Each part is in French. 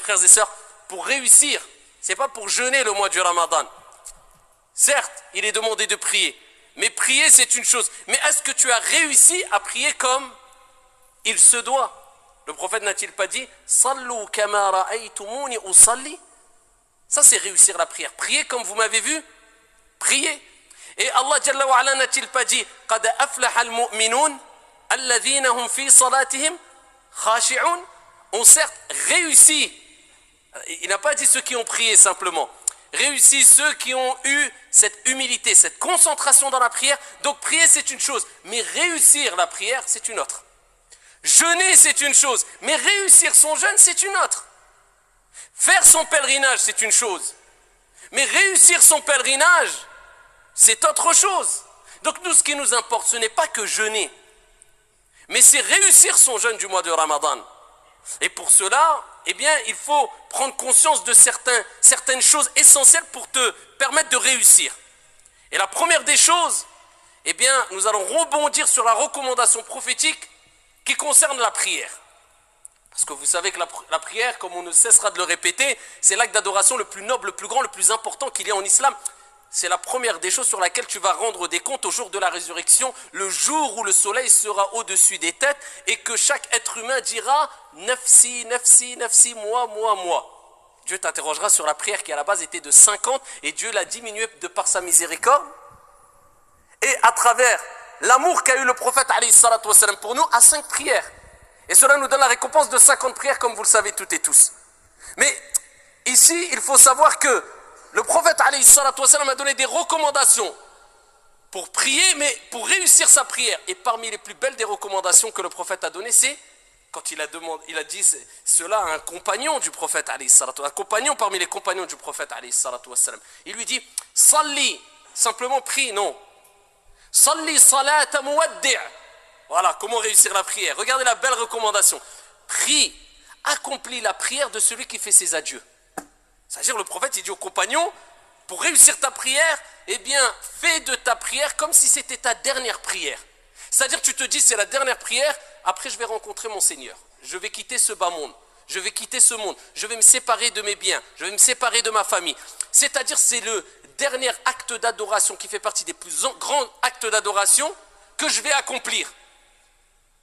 frères et sœurs, pour réussir, c'est pas pour jeûner le mois du Ramadan. Certes, il est demandé de prier, mais prier c'est une chose. Mais est-ce que tu as réussi à prier comme il se doit? Le prophète n'a-t-il pas dit « Sallu kama ra'aytumuni usalli » Ça c'est réussir la prière. Priez comme vous m'avez vu, priez. Et Allah Jalla wa Ala n'a-t-il pas dit « Qad aflaha al-mu'minun alladhina hum fi salatihim khashi'un » On certes réussi. Il n'a pas dit ceux qui ont prié simplement. Réussi ceux qui ont eu cette humilité, cette concentration dans la prière. Donc prier c'est une chose, mais réussir la prière c'est une autre. Jeûner c'est une chose, mais réussir son jeûne c'est une autre. Faire son pèlerinage c'est une chose, mais réussir son pèlerinage c'est autre chose. Donc nous ce qui nous importe ce n'est pas que jeûner, mais c'est réussir son jeûne du mois de Ramadan. Et pour cela, eh bien, il faut prendre conscience de certaines choses essentielles pour te permettre de réussir. Et la première des choses, eh bien, nous allons rebondir sur la recommandation prophétique qui concerne la prière. Parce que vous savez que la prière, comme on ne cessera de le répéter, c'est l'acte d'adoration le plus noble, le plus grand, le plus important qu'il y a en islam. C'est la première des choses sur laquelle tu vas rendre des comptes au jour de la résurrection, le jour où le soleil sera au-dessus des têtes et que chaque être humain dira « Nafsi, nafsi, nafsi, moi, moi, moi ». Dieu t'interrogera sur la prière qui à la base était de 50 et Dieu l'a diminuée de par sa miséricorde. Et à travers l'amour qu'a eu le prophète alayhi salatu wassalam pour nous à 5 prières. Et cela nous donne la récompense de 50 prières comme vous le savez toutes et tous. Mais ici, il faut savoir que le prophète alayhi salatu wassalam a donné des recommandations pour prier, mais pour réussir sa prière. Et parmi les plus belles des recommandations que le prophète a données, c'est quand il a dit cela à un compagnon du prophète alayhi salatu wassalam, un compagnon parmi les compagnons du prophète alayhi salatu wassalam. Il lui dit « Salli », simplement prie, non. « Salli salata muwaddi'». Voilà, comment réussir la prière. Regardez la belle recommandation. Prie, accomplis la prière de celui qui fait ses adieux. C'est-à-dire le prophète, il dit aux compagnons, pour réussir ta prière, eh bien, fais de ta prière comme si c'était ta dernière prière. C'est-à-dire tu te dis, c'est la dernière prière, après je vais rencontrer mon Seigneur. Je vais quitter ce bas monde, je vais quitter ce monde, je vais me séparer de mes biens, je vais me séparer de ma famille. C'est-à-dire c'est le dernier acte d'adoration qui fait partie des plus grands actes d'adoration que je vais accomplir.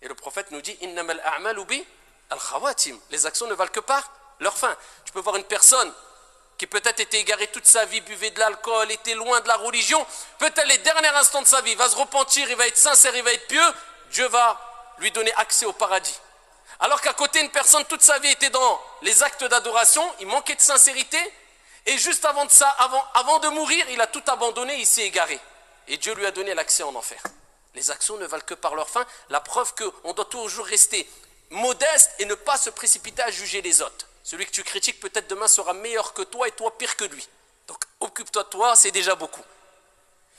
Et le prophète nous dit, innamal a'malu bi al-khawatim. Les actions ne valent que par leur fin. Tu peux voir une personne qui peut-être était égaré toute sa vie, buvait de l'alcool, était loin de la religion, peut-être les derniers instants de sa vie, il va se repentir, il va être sincère, il va être pieux, Dieu va lui donner accès au paradis. Alors qu'à côté, une personne, toute sa vie était dans les actes d'adoration, il manquait de sincérité, et juste avant de mourir, il a tout abandonné, il s'est égaré. Et Dieu lui a donné l'accès en enfer. Les actions ne valent que par leur fin, la preuve qu'on doit toujours rester modeste et ne pas se précipiter à juger les autres. Celui que tu critiques peut-être demain sera meilleur que toi et toi pire que lui. Donc occupe-toi de toi, c'est déjà beaucoup.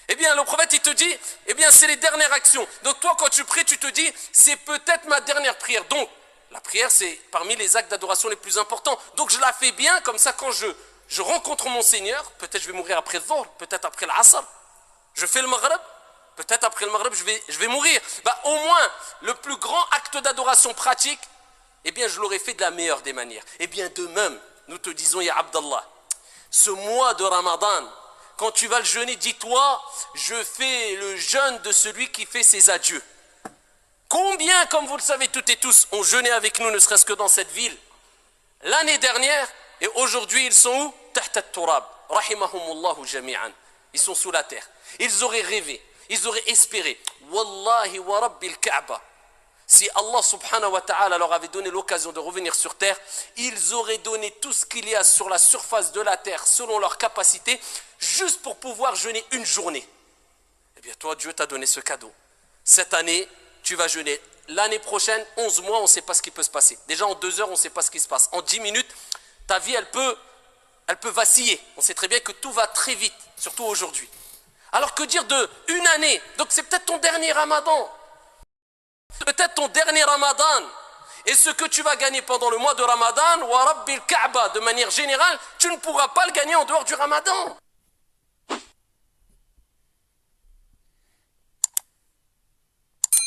Eh bien le prophète il te dit, eh bien c'est les dernières actions. Donc toi quand tu pries tu te dis, c'est peut-être ma dernière prière. Donc la prière c'est parmi les actes d'adoration les plus importants. Donc je la fais bien, comme ça quand je rencontre mon Seigneur, peut-être je vais mourir après le Dhuhr, peut-être après l'Asr. Je fais le Maghrib, peut-être après le Maghrib je vais mourir. Bah, au moins le plus grand acte d'adoration pratique, eh bien je l'aurais fait de la meilleure des manières. Eh bien de même, nous te disons, ya Abdallah, ce mois de Ramadan, quand tu vas le jeûner, dis-toi, je fais le jeûne de celui qui fait ses adieux. Combien, comme vous le savez toutes et tous, ont jeûné avec nous, ne serait-ce que dans cette ville, l'année dernière, et aujourd'hui ils sont où? Tahta at-turab, rahimahumullahu jami'an. Ils sont sous la terre. Ils auraient rêvé, ils auraient espéré, wallahi wa rabbil Kaaba, si Allah subhanahu wa ta'ala leur avait donné l'occasion de revenir sur terre, ils auraient donné tout ce qu'il y a sur la surface de la terre selon leur capacité, juste pour pouvoir jeûner une journée. Eh bien toi, Dieu t'a donné ce cadeau. Cette année, tu vas jeûner. L'année prochaine, 11 mois, on ne sait pas ce qui peut se passer. Déjà en 2 heures, on ne sait pas ce qui se passe. En 10 minutes, ta vie, elle peut vaciller. On sait très bien que tout va très vite, surtout aujourd'hui. Alors que dire de une année? Donc c'est peut-être ton dernier Ramadan. Peut-être ton dernier Ramadan. Et ce que tu vas gagner pendant le mois de Ramadan, wa rabbil Kaaba, de manière générale, tu ne pourras pas le gagner en dehors du Ramadan.